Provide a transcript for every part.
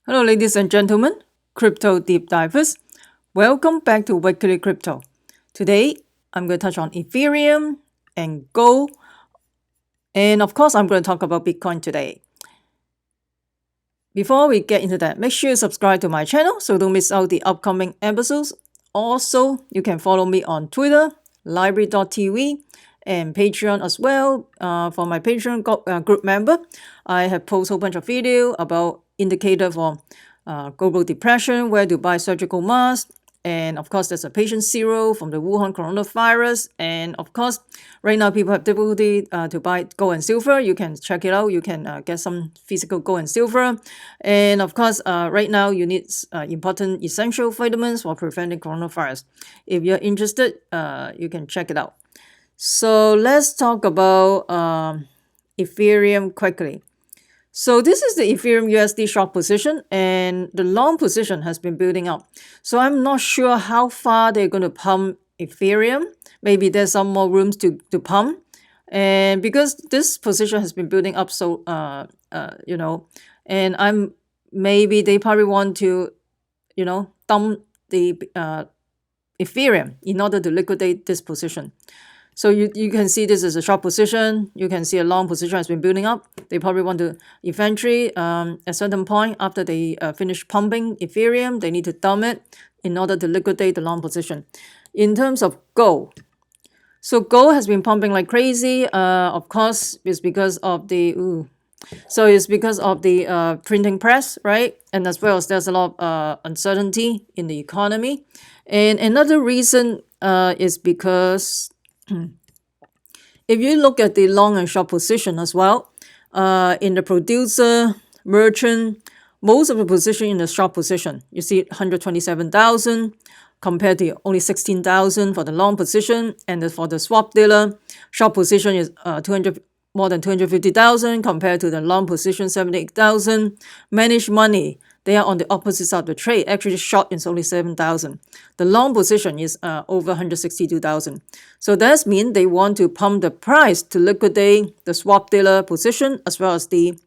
Hello, ladies and gentlemen, crypto deep divers. Welcome back to Weekly Crypto. Today, I'm going to touch on Ethereum and gold. And of course, I'm going to talk about Bitcoin today. Before we get into that, make sure you subscribe to my channel so don't miss out the upcoming episodes. Also, you can follow me on Twitter, library.tv, and Patreon as well. For my Patreon group member, I have posted a whole bunch of video about indicator for global depression, where to buy surgical masks, and of course, there's a patient zero from the Wuhan coronavirus. And of course, right now people have difficulty to buy gold and silver. You can check it out. You can get some physical gold and silver. And of course, right now you need important essential vitamins for preventing coronavirus. If you're interested, you can check it out. So let's talk about Ethereum quickly. So this is the Ethereum USD short position, and the long position has been building up. So I'm not sure how far they're going to pump Ethereum. Maybe there's some more rooms to pump. And because this position has been building up, so and maybe they probably want to, dump the Ethereum in order to liquidate this position. So you can see this is a short position. You can see a long position has been building up. They probably want to eventually, at a certain point, after they finish pumping Ethereum, they need to dump it in order to liquidate the long position. In terms of gold, so gold has been pumping like crazy. Of course, it's because of the printing press, right? And as well as there's a lot of uncertainty in the economy. And another reason is because if you look at the long and short position as well, in the producer, merchant, most of the position in the short position, you see 127,000 compared to only 16,000 for the long position, and for the swap dealer, short position is more than 250,000 compared to the long position 78,000. Managed money, they are on the opposite side of the trade. Actually, short is only 7,000. The long position is over 162,000. So that means they want to pump the price to liquidate the swap dealer position as well as the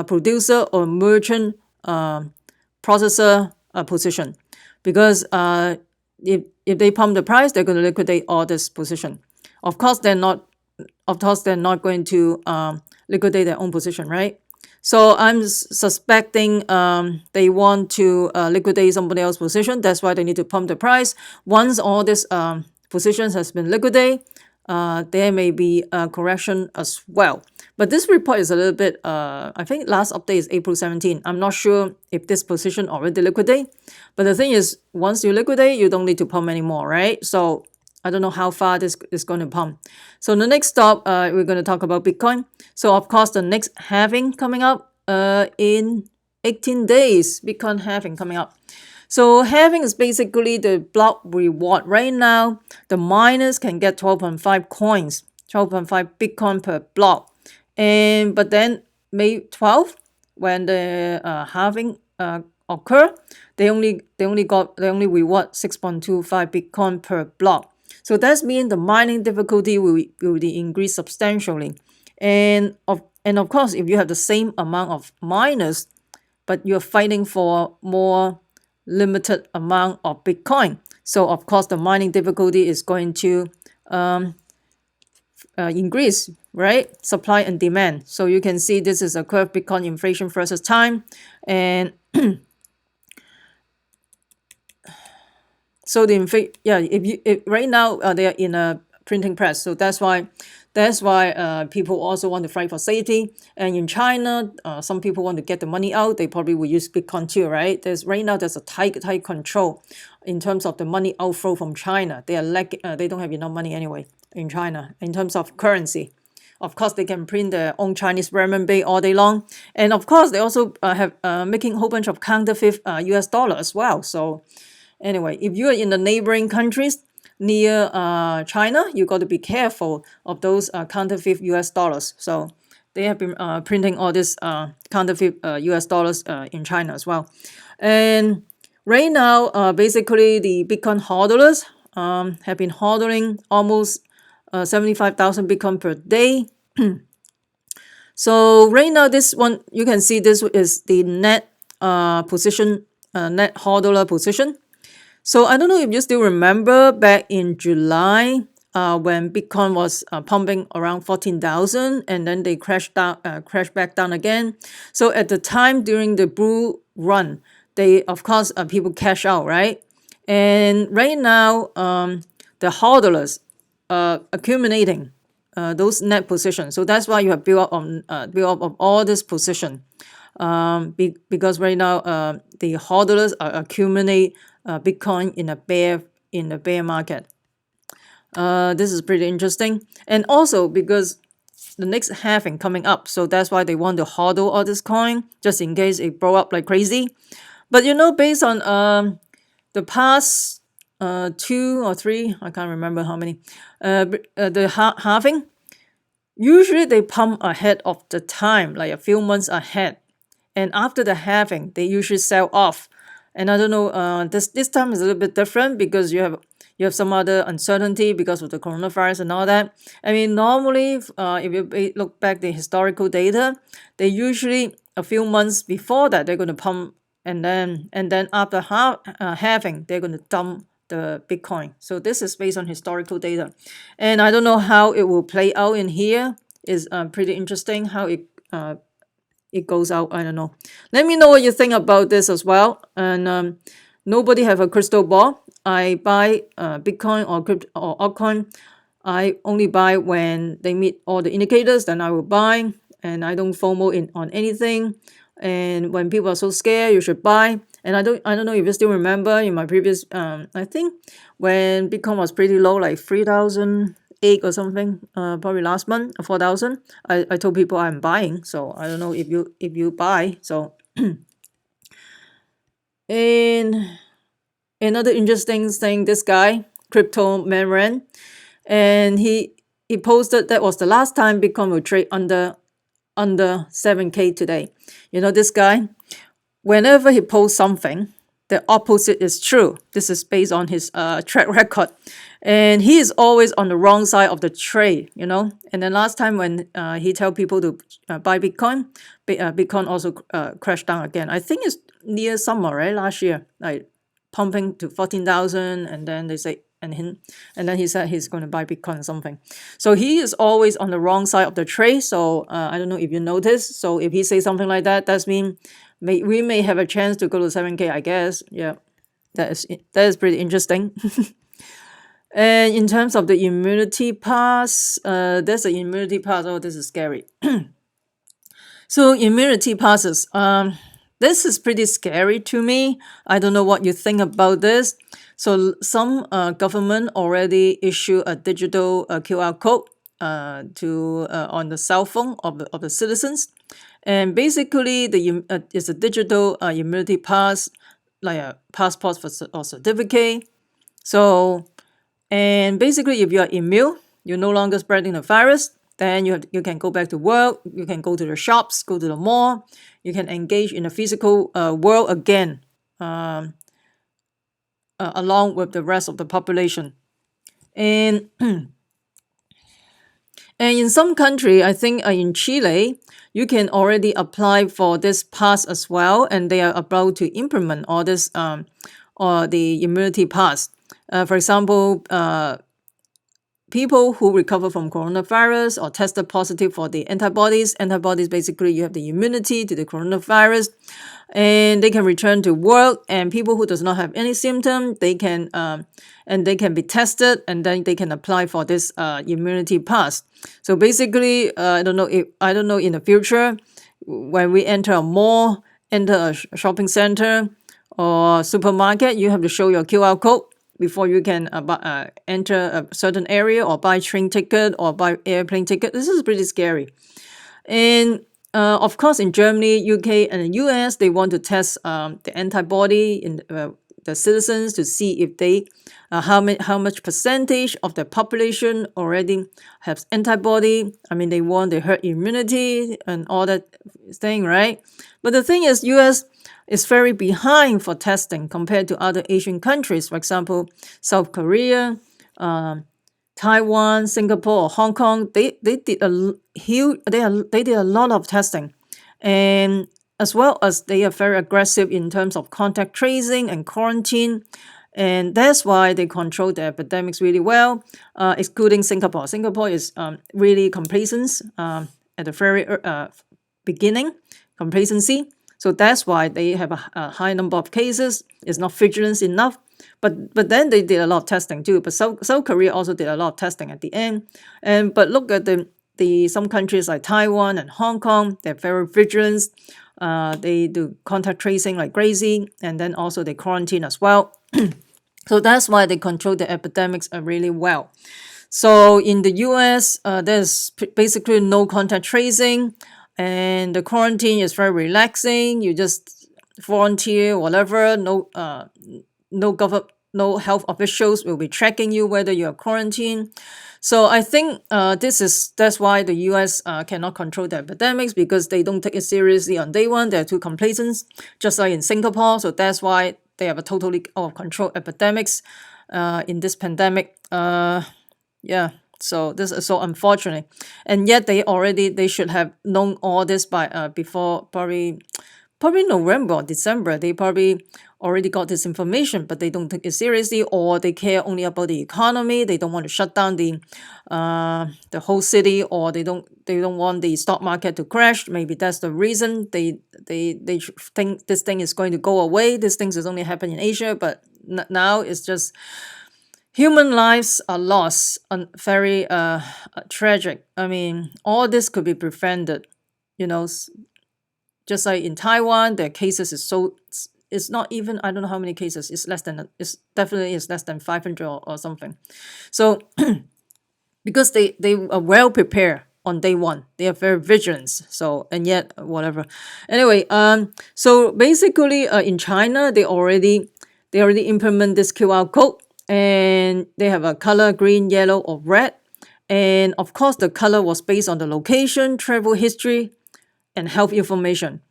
producer or merchant processor position. Because if they pump the price, they're going to liquidate all this position. Of course, they're not going to liquidate their own position, right? So I'm suspecting they want to liquidate somebody else's position. That's why they need to pump the price. Once all these positions has been liquidated, there may be a correction as well. But this report is a little bit, I think last update is April 17. I'm not sure if this position already liquidate. But the thing is, once you liquidate, you don't need to pump anymore, right? So I don't know how far this is going to pump. So the next stop, we're going to talk about Bitcoin. So of course, the next halving coming up in 18 days, Bitcoin halving coming up. So halving is basically the block reward. Right now, the miners can get 12.5 coins, 12.5 Bitcoin per block. But then May 12th, when the halving occur, they only reward 6.25 Bitcoin per block. So that means the mining difficulty will be increased substantially. And of course, if you have the same amount of miners, but you're fighting for more limited amount of Bitcoin, so of course the mining difficulty is going to increase, right? Supply and demand. So you can see this is a curve Bitcoin inflation versus time. And so if right now they are in a printing press, so that's why people also want to fight for safety. And in China, some people want to get the money out. They probably will use Bitcoin too, right? There's a tight control in terms of the money outflow from China. They don't have enough money anyway in China in terms of currency. Of course, they can print their own Chinese renminbi all day long. And of course, they also have making a whole bunch of counterfeit US dollar as well. So anyway, if you are in the neighboring countries near China, you got to be careful of those counterfeit US dollars. So they have been printing all this counterfeit US dollars in China as well. And right now, basically the Bitcoin hodlers have been hodling almost 75,000 Bitcoin per day. So right now, this one, you can see this is the net position, net hodler position. So I don't know if you still remember back in July when Bitcoin was pumping around 14,000 and then they crashed back down again. So at the time during the bull run, they of course people cash out, right? And right now the hodlers accumulating those net positions. So that's why you have built up of all this position. Because right now the hodlers accumulate Bitcoin in a bear market. This is pretty interesting, and also because the next halving coming up, so that's why they want to hodl all this coin just in case it blow up like crazy. But based on the past 2 or 3, I can't remember how many, the halving, usually they pump ahead of the time, like a few months ahead. And after the halving, they usually sell off. And I don't know, this time is a little bit different because you have some other uncertainty because of the coronavirus and all that. I mean, normally, if you look back the historical data, they usually a few months before that they're going to pump, and then after halving, they're going to dump the Bitcoin. So this is based on historical data, and I don't know how it will play out in here. Is pretty interesting how it goes out. I don't know. Let me know what you think about this as well. And nobody have a crystal ball. I buy Bitcoin or crypto or altcoin. I only buy when they meet all the indicators. Then I will buy, and I don't FOMO on anything. And when people are so scared, you should buy. And I don't know if you still remember in my previous I think when Bitcoin was pretty low, like 3,008 or something, probably last month, 4,000. I told people I'm buying, so I don't know if you buy. So and another interesting thing, this guy, Crypto Manran, and he posted that was the last time Bitcoin will trade under 7K today. This guy, whenever he posts something, the opposite is true. This is based on his track record. And he is always on the wrong side of the trade, And then last time when he tell people to buy Bitcoin, Bitcoin also crashed down again. I think it's near summer, right? Last year, like pumping to 14,000, and then they say, and then he said he's going to buy Bitcoin or something. So he is always on the wrong side of the trade. So I don't know if you notice. So if he says something like that, that means we may have a chance to go to 7K, I guess. Yeah, that is pretty interesting. And in terms of the immunity pass, there's an immunity pass. Oh, this is scary. So immunity passes. This is pretty scary to me. I don't know what you think about this. So some government already issue a digital QR code to on the cell phone of the citizens, and basically it's a digital immunity pass, like a passport or certificate. So, and basically if you are immune, you're no longer spreading the virus, then you can go back to work, you can go to the shops, go to the mall, you can engage in the physical world again, along with the rest of the population. And and in some country, I think in Chile, you can already apply for this pass as well, and they are about to implement all this or the immunity pass. For example, people who recover from coronavirus or tested positive for the antibodies. Antibodies, basically, you have the immunity to the coronavirus, and they can return to work. And people who does not have any symptom, they can be tested, and then they can apply for this immunity pass. So basically, I don't know in the future when we enter a mall, enter a shopping center or supermarket, you have to show your QR code before you can enter a certain area or buy train ticket or buy airplane ticket. This is pretty scary. And of course, in Germany, UK, and the US, they want to test the antibody in the citizens to see if they how much percentage of the population already has antibody. I mean, they want the herd immunity and all that thing, right? But the thing is, US is very behind for testing compared to other Asian countries. For example, South Korea, Taiwan, Singapore, or Hong Kong. They did a huge. They did a lot of testing, and as well as they are very aggressive in terms of contact tracing and quarantine. And that's why they control the epidemics really well, excluding Singapore. Singapore is really complacent at the very beginning, complacency. So that's why they have a high number of cases. It's not vigilance enough. But then they did a lot of testing too. But South Korea also did a lot of testing at the end. But look at the some countries like Taiwan and Hong Kong, they're very vigilant. They do contact tracing like crazy, and then also they quarantine as well. So that's why they control the epidemics really well. So in the US, there's basically no contact tracing, and the quarantine is very relaxing. You just volunteer, whatever. No health officials will be tracking you whether you're quarantined. So I think that's why the US cannot control the epidemics, because they don't take it seriously on day one. They're too complacent, just like in Singapore. So that's why they have a totally out of control epidemics in this pandemic. Yeah. So this is so unfortunate, and yet they should have known all this by before probably November or December. They probably already got this information, but they don't take it seriously, or they care only about the economy. They don't want to shut down the whole city, or they don't want the stock market to crash. Maybe that's the reason they think this thing is going to go away. This thing is only happening in Asia, but now it's just human lives are lost and very tragic. I mean, all this could be prevented, you know. Just like in Taiwan, their cases is so, it's not even, I don't know how many cases, it's definitely is less than 500 or something. So because they are well prepared on day one, they are very vigilant. So, and yet whatever. Anyway, so basically in China, they already implement this QR code, and they have a color green, yellow, or red. And of course, the color was based on the location, travel history, and health information.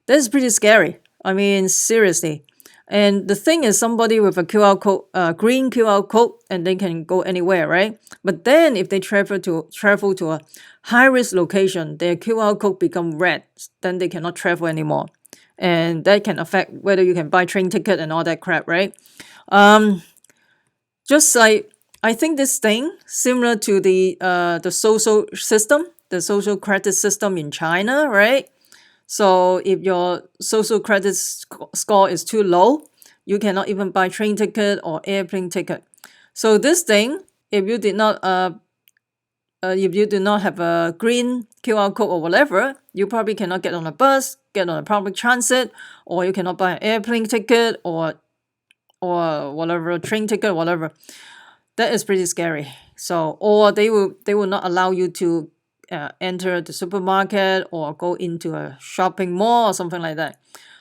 That's pretty scary. I mean, seriously. And the thing is, somebody with a QR code, green QR code, and they can go anywhere, right? But then if they travel to a high-risk location, their QR code become red. Then they cannot travel anymore, and that can affect whether you can buy train ticket and all that crap, right? Just like, I think this thing similar to the social system, the social credit system in China, right? So if your social credit score is too low, you cannot even buy train ticket or airplane ticket. So this thing, if you did not have a green QR code or whatever, you probably cannot get on a bus, get on a public transit, or you cannot buy an airplane ticket or whatever, train ticket, whatever. That is pretty scary. So, or they will not allow you to enter the supermarket or go into a shopping mall or something like that.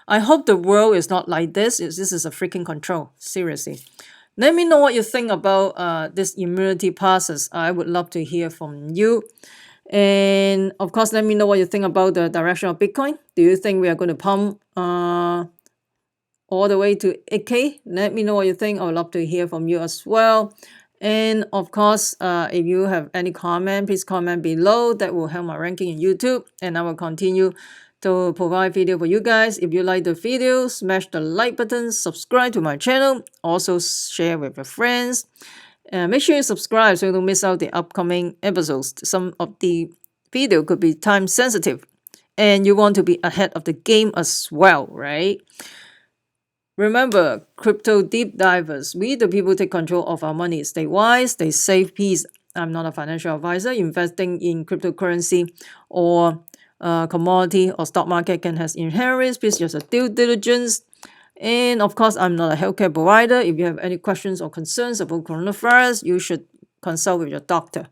I hope the world is not like this. This is a freaking control. Seriously. Let me know what you think about this immunity passes. I would love to hear from you. And of course, let me know what you think about the direction of Bitcoin. Do you think we are going to pump all the way to 8K? Let me know what you think. I would love to hear from you as well. And of course, if you have any comment, please comment below. That will help my ranking in YouTube, and I will continue to provide video for you guys. If you like the video, smash the like button, subscribe to my channel, also share with your friends. Make sure you subscribe so you don't miss out the upcoming episodes. Some of the video could be time sensitive, and you want to be ahead of the game as well, right? Remember, crypto deep divers, we the people take control of our money. Stay wise, stay safe, peace. I'm not a financial advisor. Investing in cryptocurrency or commodity or stock market can have inherent risk. Please use a due diligence. And of course, I'm not a healthcare provider. If you have any questions or concerns about coronavirus, you should consult with your doctor.